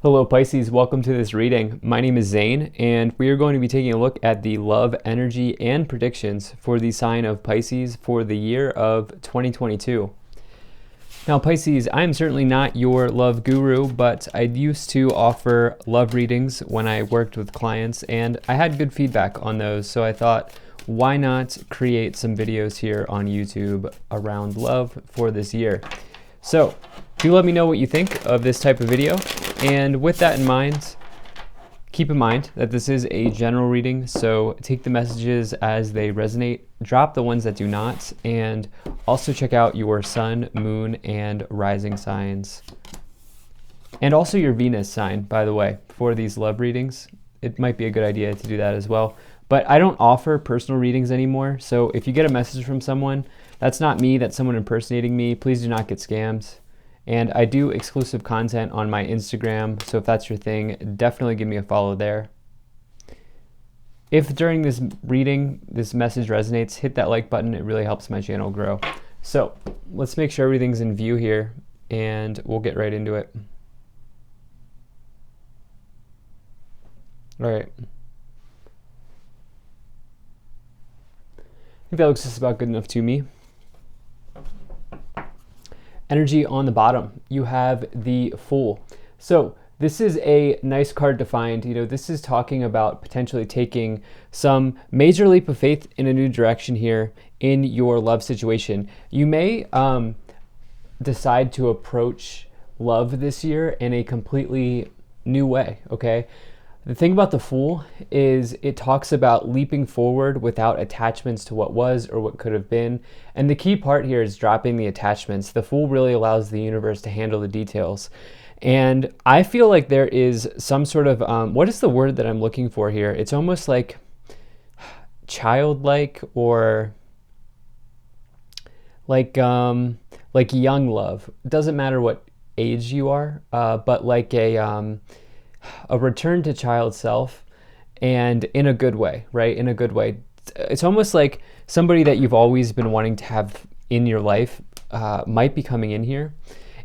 Hello Pisces, welcome to this reading. My name is Zane and we are going to be taking a look at the love, energy, and predictions for the sign of Pisces for the year of 2022. Now Pisces, I am certainly not your love guru, but I used to offer love readings when I worked with clients and I had good feedback on those, so I thought, why not create some videos here on YouTube around love for this year? So do let me know what you think of this type of video. And with that in mind, keep in mind that this is a general reading, so take the messages as they resonate, drop the ones that do not, and also check out your sun, moon, and rising signs. And also your Venus sign, by the way, for these love readings. It might be a good idea to do that as well. But I don't offer personal readings anymore, so if you get a message from someone, that's not me, that's someone impersonating me. Please do not get scammed. And I do exclusive content on my Instagram, so if that's your thing, definitely give me a follow there. If during this reading, this message resonates, hit that like button. It really helps my channel grow. So let's make sure everything's in view here, and we'll get right into it. All right. I think that looks just about good enough to me. Energy on the bottom, you have the Fool. So this is a nice card to find. You know, this is talking about potentially taking some major leap of faith in a new direction here in your love situation. You may decide to approach love this year in a completely new way, okay? The thing about the Fool is it talks about leaping forward without attachments to what was or what could have been. And the key part here is dropping the attachments. The Fool really allows the universe to handle the details. And I feel like there is some sort of, what is the word that I'm looking for here? It's almost like childlike or like young love. It doesn't matter what age you are, but like a return to child self, and in a good way, right? In a good way. It's almost like somebody that you've always been wanting to have in your life might be coming in here.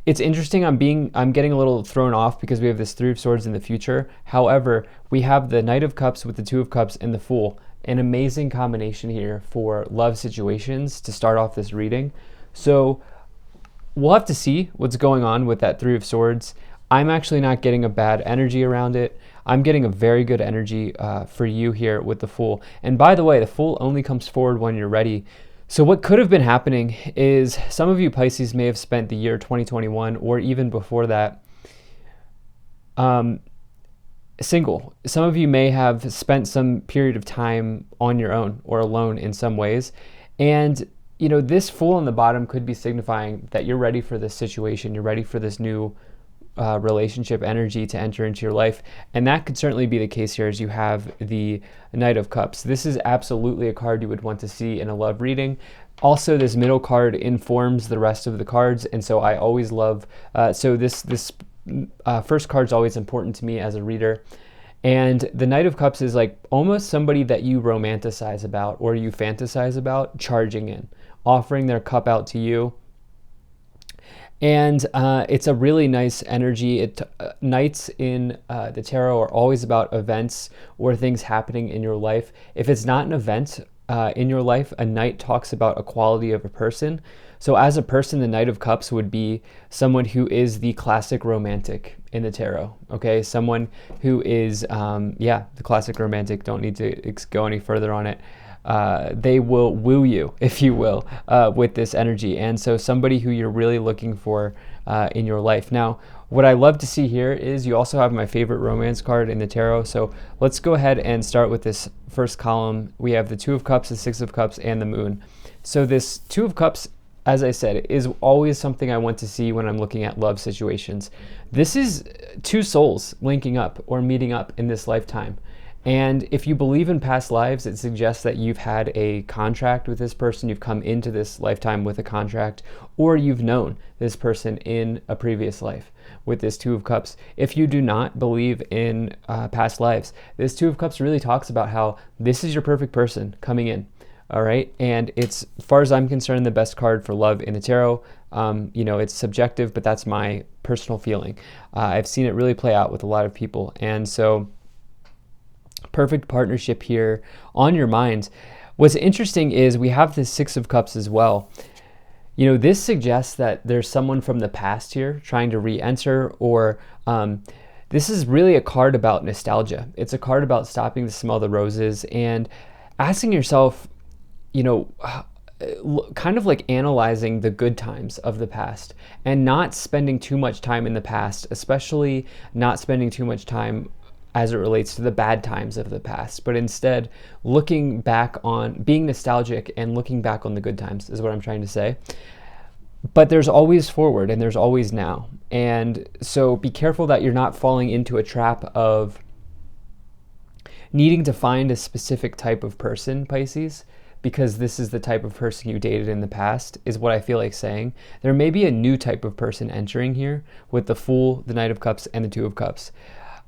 It's interesting, I'm getting a little thrown off because we have this Three of Swords in the future. However, we have the Knight of Cups with the Two of Cups and the Fool. An amazing combination here for love situations to start off this reading. So we'll have to see what's going on with that Three of Swords. I'm actually not getting a bad energy around it. I'm getting a very good energy for you here with the Fool. And by the way, the Fool only comes forward when you're ready. So what could have been happening is some of you Pisces may have spent the year 2021 or even before that single. Some of you may have spent some period of time on your own or alone in some ways. And you know, this Fool on the bottom could be signifying that you're ready for this situation. You're ready for this new relationship energy to enter into your life, and that could certainly be the case here as you have the Knight of Cups. This is absolutely a card you would want to see in a love reading. Also, this middle card informs the rest of the cards, and so I always love so this first card is always important to me as a reader. And the Knight of Cups is like almost somebody that you romanticize about or you fantasize about charging in, offering their cup out to you. And it's a really nice energy. Nights in the tarot are always about events or things happening in your life. If it's not an event in your life, a night talks about a quality of a person. So as a person, the Knight of Cups would be someone who is the classic romantic in the tarot, okay? Someone who is, the classic romantic. Don't need to go any further on it. They will woo you, if you will, with this energy. And so somebody who you're really looking for in your life. Now, what I love to see here is you also have my favorite romance card in the tarot. So let's go ahead and start with this first column. We have the Two of Cups, the Six of Cups, and the Moon. So this Two of Cups, as I said, is always something I want to see when I'm looking at love situations. This is two souls linking up or meeting up in this lifetime. And if you believe in past lives, it suggests that you've had a contract with this person, you've come into this lifetime with a contract, or you've known this person in a previous life with this Two of Cups. If you do not believe in past lives, this Two of Cups really talks about how this is your perfect person coming in, all right? And it's, as far as I'm concerned, the best card for love in the tarot. It's subjective, but that's my personal feeling. I've seen it really play out with a lot of people. And so perfect partnership here on your mind. What's interesting is we have the Six of Cups as well. This suggests that there's someone from the past here trying to re-enter, or this is really a card about nostalgia. It's a card about stopping to smell the roses and asking yourself, kind of like analyzing the good times of the past and not spending too much time in the past, especially not spending too much time as it relates to the bad times of the past, but instead looking back on, being nostalgic and looking back on the good times is what I'm trying to say. But there's always forward and there's always now. And so be careful that you're not falling into a trap of needing to find a specific type of person, Pisces, because this is the type of person you dated in the past, is what I feel like saying. There may be a new type of person entering here with the Fool, the Knight of Cups, and the Two of Cups.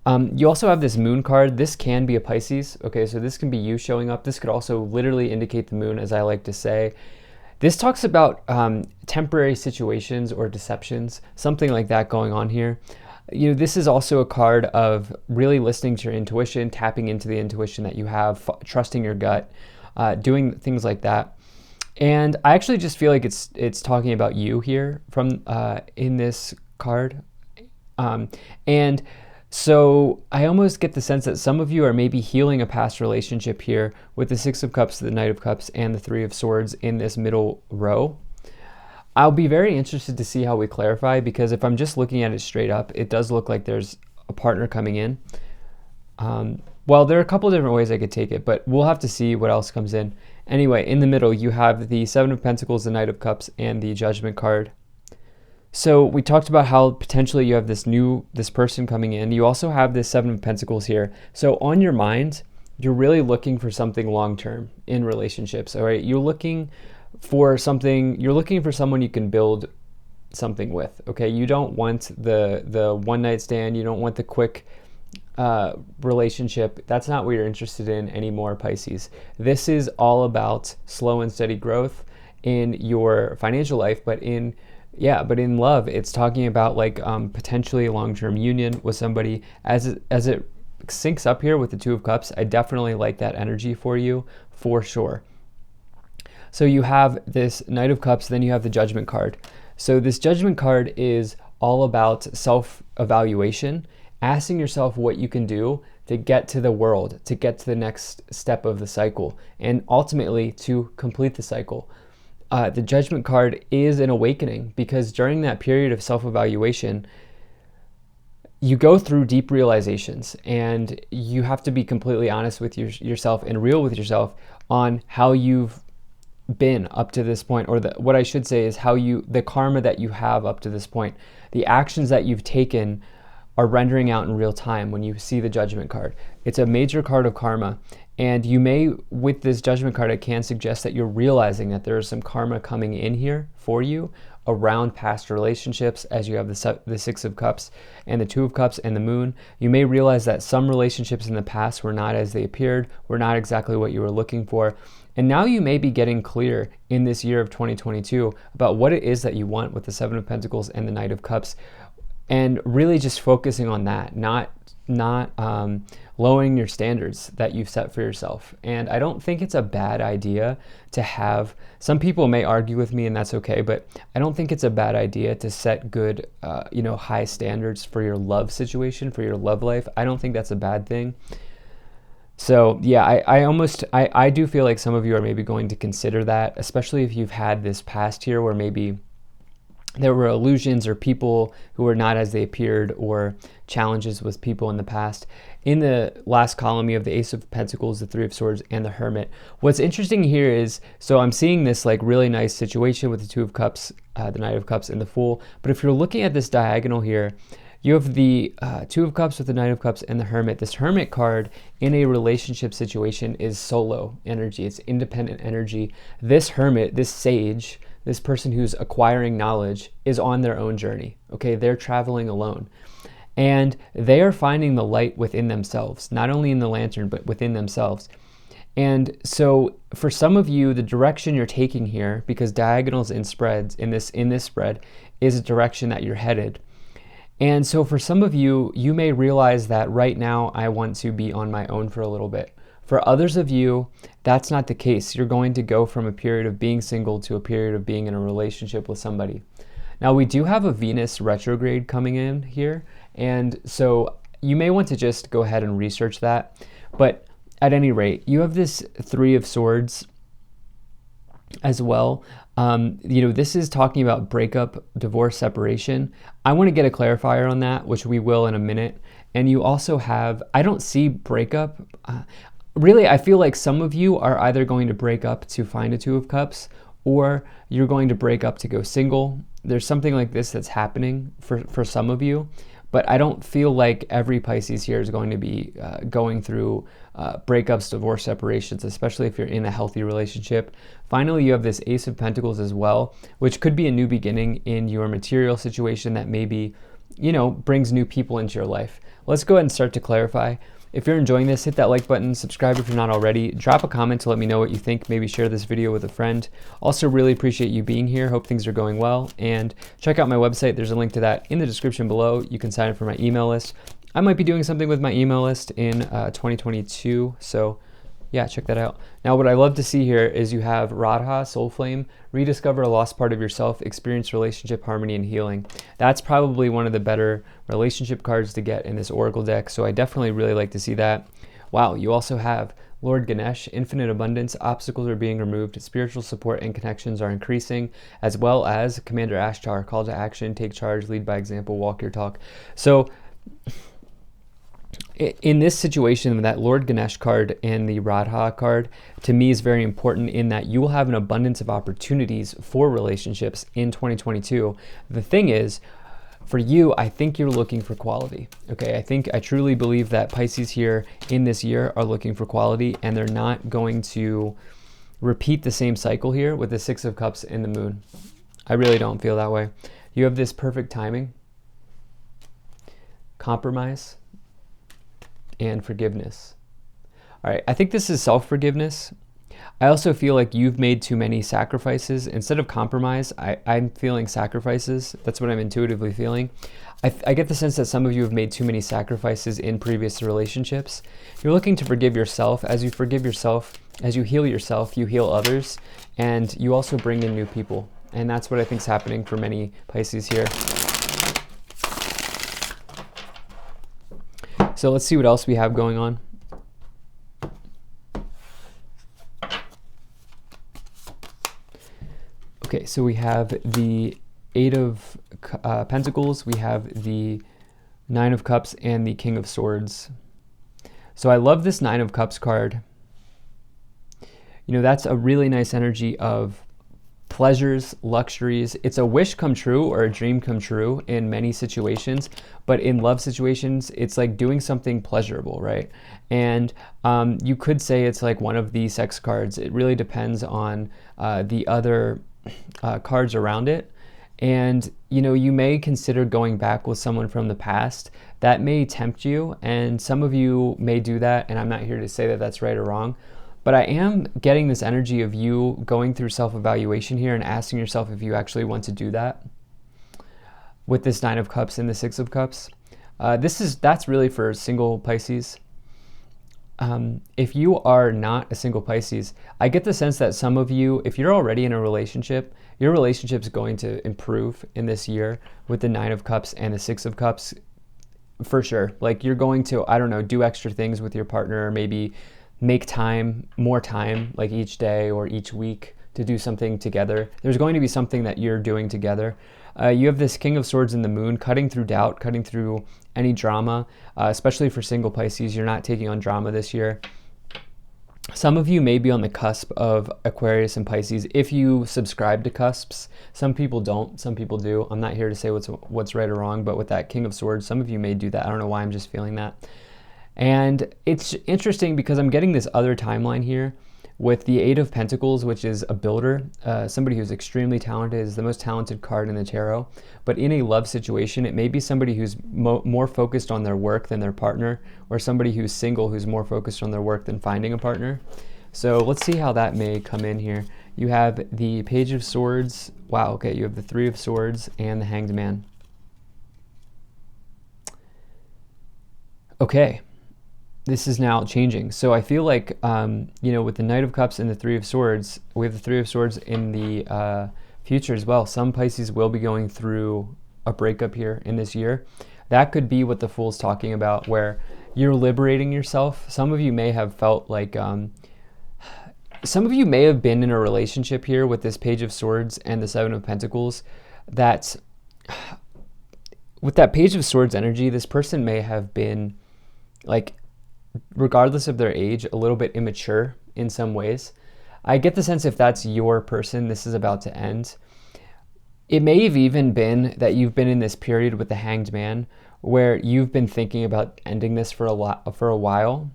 You also have this Moon card. This can be a Pisces. Okay, so this can be you showing up. This could also literally indicate the moon, as I like to say. This talks about temporary situations or deceptions, something like that going on here. This is also a card of really listening to your intuition, tapping into the intuition that you have, trusting your gut, doing things like that. And I actually just feel like it's talking about you here from in this card. And so I almost get the sense that some of you are maybe healing a past relationship here with the Six of Cups, the Knight of Cups, and the Three of Swords in this middle row. I'll be very interested to see how we clarify, because if I'm just looking at it straight up, it does look like there's a partner coming in. Well, there are a couple of different ways I could take it, but we'll have to see what else comes in. Anyway, in the middle, you have the Seven of Pentacles, the Knight of Cups, and the Judgment card. So we talked about how potentially you have this person coming in. You also have this Seven of Pentacles here. So on your mind, you're really looking for something long-term in relationships, all right? You're looking for someone you can build something with, okay? You don't want the one-night stand. You don't want the quick relationship. That's not what you're interested in anymore, Pisces. This is all about slow and steady growth in your financial life, but in love, it's talking about like potentially a long-term union with somebody. As it syncs up here with the Two of Cups, I definitely like that energy for you, for sure. So you have this Knight of Cups, then you have the Judgment card. So this Judgment card is all about self-evaluation, asking yourself what you can do to get to the world, to get to the next step of the cycle, and ultimately to complete the cycle. The Judgment card is an awakening, because during that period of self-evaluation, you go through deep realizations, and you have to be completely honest with yourself and real with yourself on how you've been up to this point, or what I should say is the karma that you have up to this point. The actions that you've taken are rendering out in real time when you see the Judgment card. It's a major card of karma. And you may, with this Judgment card, it can suggest that you're realizing that there is some karma coming in here for you around past relationships, as you have the Six of Cups and the Two of Cups and the Moon. You may realize that some relationships in the past were not as they appeared, were not exactly what you were looking for. And now you may be getting clear in this year of 2022 about what it is that you want with the Seven of Pentacles and the Knight of Cups, and really just focusing on that, not lowering your standards that you've set for yourself. And I don't think it's a bad idea to have, some people may argue with me, and that's okay, but I don't think it's a bad idea to set good, high standards for your love situation, for your love life. I don't think that's a bad thing. So yeah, I do feel like some of you are maybe going to consider that, especially if you've had this past year where maybe there were illusions or people who were not as they appeared, or challenges with people in the past. In the last column, you have the Ace of Pentacles, the Three of Swords, and the Hermit. What's interesting here is, so I'm seeing this like really nice situation with the Two of Cups, the Knight of Cups, and the Fool. But if you're looking at this diagonal here, you have the Two of Cups with the Knight of Cups and the Hermit. This Hermit card in a relationship situation is solo energy. It's independent energy. This Hermit, this sage, this person who's acquiring knowledge, is on their own journey. Okay, they're traveling alone. And they are finding the light within themselves, not only in the lantern, but within themselves. And so for some of you, the direction you're taking here, because diagonals in spreads in this spread, is a direction that you're headed. And so for some of you, you may realize that right now I want to be on my own for a little bit. For others of you, that's not the case. You're going to go from a period of being single to a period of being in a relationship with somebody. Now we do have a Venus retrograde coming in here, and so you may want to just go ahead and research that. But at any rate, you have this Three of Swords as well. This is talking about breakup, divorce, separation. I want to get a clarifier on that, which we will in a minute. And you also have, I don't see breakup. Really, I feel like some of you are either going to break up to find a Two of Cups, or you're going to break up to go single. There's something like this that's happening for some of you, but I don't feel like every Pisces here is going to be going through breakups, divorce, separations, especially if you're in a healthy relationship. Finally, you have this Ace of Pentacles as well, which could be a new beginning in your material situation that maybe, brings new people into your life. Let's go ahead and start to clarify. If you're enjoying this, hit that like button, subscribe if you're not already, drop a comment to let me know what you think, maybe share this video with a friend. Also really appreciate you being here, hope things are going well, and check out my website. There's a link to that in the description below. You can sign up for my email list. I might be doing something with my email list in 2022, so yeah, check that out. Now, what I love to see here is you have Radha, Soul Flame, rediscover a lost part of yourself, experience relationship harmony and healing. That's probably one of the better relationship cards to get in this Oracle deck, so I definitely really like to see that. Wow, you also have Lord Ganesh, infinite abundance, obstacles are being removed, spiritual support and connections are increasing, as well as Commander Ashtar, call to action, take charge, lead by example, walk your talk. So in this situation, that Lord Ganesh card and the Radha card, to me, is very important in that you will have an abundance of opportunities for relationships in 2022. The thing is, for you, I think you're looking for quality. Okay, I truly believe that Pisces here in this year are looking for quality, and they're not going to repeat the same cycle here with the Six of Cups and the Moon. I really don't feel that way. You have this perfect timing, compromise, and forgiveness. All right, I think this is self-forgiveness. I also feel like you've made too many sacrifices. Instead of compromise, I'm feeling sacrifices. That's what I'm intuitively feeling. I get the sense that some of you have made too many sacrifices in previous relationships. You're looking to forgive yourself. As you forgive yourself, as you heal yourself, you heal others, and you also bring in new people. And that's what I think is happening for many Pisces here. So let's see what else we have going on. Okay, so we have the Eight of Pentacles, we have the Nine of Cups, and the King of Swords. So I love this Nine of Cups card. That's a really nice energy of pleasures, luxuries. It's a wish come true or a dream come true in many situations, but in love situations, it's like doing something pleasurable, right? And you could say it's like one of the sex cards. It really depends on the other cards around it. And you may consider going back with someone from the past. That may tempt you, and some of you may do that, and I'm not here to say that that's right or wrong. But I am getting this energy of you going through self-evaluation here and asking yourself if you actually want to do that with this Nine of Cups and the Six of Cups. That's really for single Pisces. If you are not a single Pisces, I get the sense that some of you, if you're already in a relationship, your relationship's going to improve in this year with the Nine of Cups and the Six of Cups, for sure. Like you're going to, I don't know, do extra things with your partner, maybe make more time, like each day or each week to do something together. There's going to be something that you're doing together. You have this King of Swords and the Moon, cutting through doubt, cutting through any drama, especially for single Pisces. You're not taking on drama this year. Some of you may be on the cusp of Aquarius and Pisces if you subscribe to cusps. Some people don't, some people do. I'm not here to say what's right or wrong, but with that King of Swords, some of you may do that. I don't know why, I'm just feeling that. And it's interesting because I'm getting this other timeline here with the Eight of Pentacles, which is a builder, somebody who's extremely talented, is the most talented card in the tarot. But in a love situation, it may be somebody who's more focused on their work than their partner, or somebody who's single who's more focused on their work than finding a partner. So let's see how that may come in here. You have the Page of Swords. Wow, okay, you have the Three of Swords and the Hanged Man. Okay, this is now changing. So I feel like, you know, with the Knight of Cups and the Three of Swords, we have the Three of Swords in the future as well. Some Pisces will be going through a breakup here in this year. That could be what the Fool's talking about, where you're liberating yourself. Some of you may have felt like, some of you may have been in a relationship here with this Page of Swords and the Seven of Pentacles, that with that Page of Swords energy, this person may have been, like, regardless of their age, a little bit immature in some ways. I get the sense if that's your person, this is about to end. It may have even been that you've been in this period with the Hanged Man where you've been thinking about ending this for a while.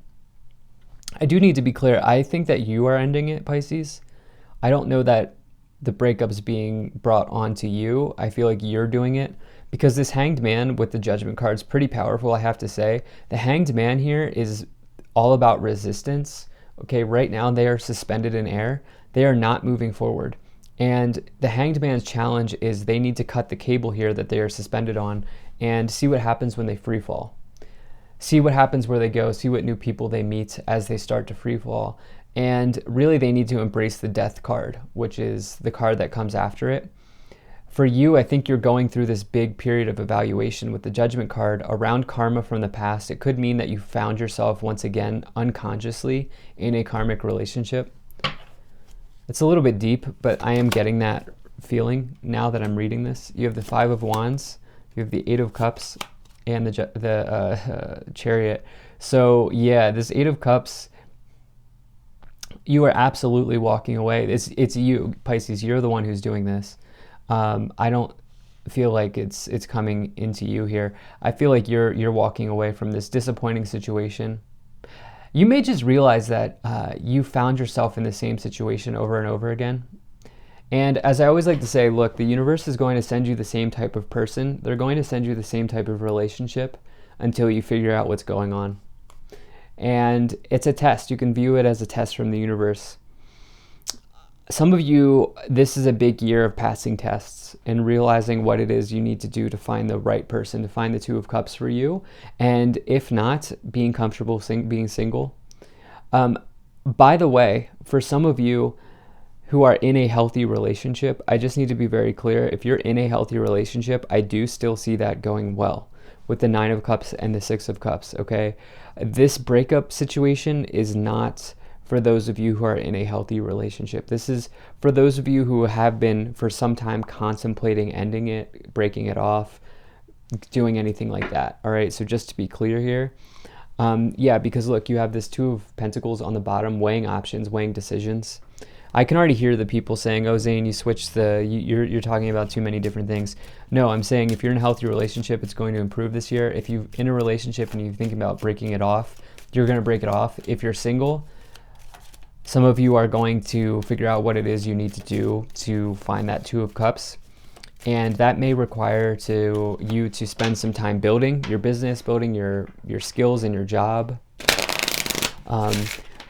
I do need to be clear. I think that you are ending it, Pisces. I don't know that the breakup's being brought onto you. I feel like you're doing it because this Hanged Man with the Judgment card is pretty powerful, I have to say. The Hanged Man here is all about resistance. Okay, right now they are suspended in air. They are not moving forward. And the Hanged Man's challenge is they need to cut the cable here that they are suspended on and see what happens when they free fall. See what happens where they go, see what new people they meet as they start to free fall. And really they need to embrace the Death card, which is the card that comes after it. For you, I think you're going through this big period of evaluation with the Judgment card around karma from the past. It could mean that you found yourself once again unconsciously in a karmic relationship. It's a little bit deep, but I am getting that feeling now that I'm reading this. You have the Five of Wands, you have the Eight of Cups, and the Chariot. So yeah, this Eight of Cups, you are absolutely walking away. It's you, Pisces. You're the one who's doing this. I don't feel like it's coming into you here. I feel like you're walking away from this disappointing situation. You may just realize that you found yourself in the same situation over and over again. And as I always like to say, look, the universe is going to send you the same type of person. They're going to send you the same type of relationship until you figure out what's going on. And it's a test. You can view it as a test from the universe. Some of you, this is a big year of passing tests and realizing what it is you need to do to find the right person, to find the Two of Cups for you. And if not, being comfortable being single. By the way, for some of you who are in a healthy relationship, I just need to be very clear. If you're in a healthy relationship, I do still see that going well with the Nine of Cups and the Six of Cups, okay? This breakup situation is not for those of you who are in a healthy relationship. This is for those of you who have been for some time contemplating ending it, breaking it off, doing anything like that, all right? So just to be clear here, yeah, because look, you have this Two of Pentacles on the bottom, weighing options, weighing decisions. I can already hear the people saying, oh, Zane, you switched you're talking about too many different things. No, I'm saying if you're in a healthy relationship, it's going to improve this year. If you're in a relationship and you think about breaking it off, you're going to break it off. If you're single, some of you are going to figure out what it is you need to do to find that Two of Cups. And that may require you to spend some time building your business, building your skills and your job.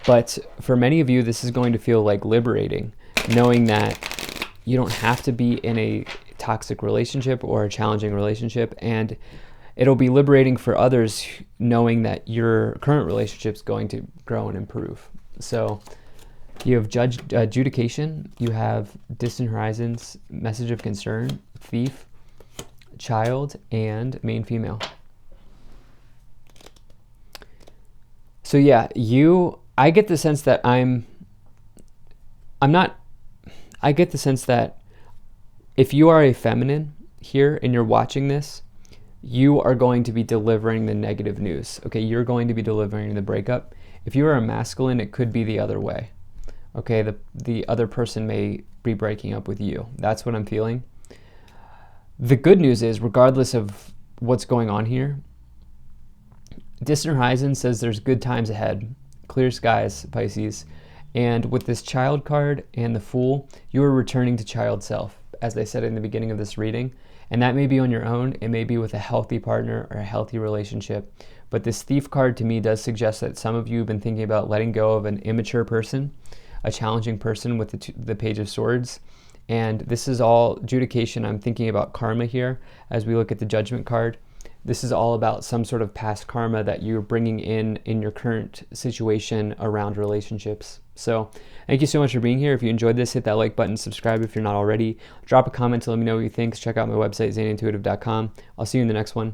But for many of you, this is going to feel like liberating, knowing that you don't have to be in a toxic relationship or a challenging relationship. And it'll be liberating for others knowing that your current relationship is going to grow and improve. So you have adjudication, you have distant horizons, message of concern, thief, child, and main female. So yeah, I get the sense that I get the sense that if you are a feminine here and you're watching this, you are going to be delivering the negative news. Okay, you're going to be delivering the breakup. If you are a masculine, it could be the other way. Okay, the other person may be breaking up with you. That's what I'm feeling. The good news is, regardless of what's going on here, Distant Horizon says there's good times ahead. Clear skies, Pisces. And with this Child card and the Fool, you are returning to child self, as I said in the beginning of this reading. And that may be on your own. It may be with a healthy partner or a healthy relationship. But this Thief card to me does suggest that some of you have been thinking about letting go of an immature person, a challenging person with the Page of Swords. And this is all adjudication. I'm thinking about karma here as we look at the Judgment card. This is all about some sort of past karma that you're bringing in your current situation around relationships. So thank you so much for being here. If you enjoyed this, hit that like button, subscribe if you're not already. Drop a comment to let me know what you think. Check out my website, zanintuitive.com. I'll see you in the next one.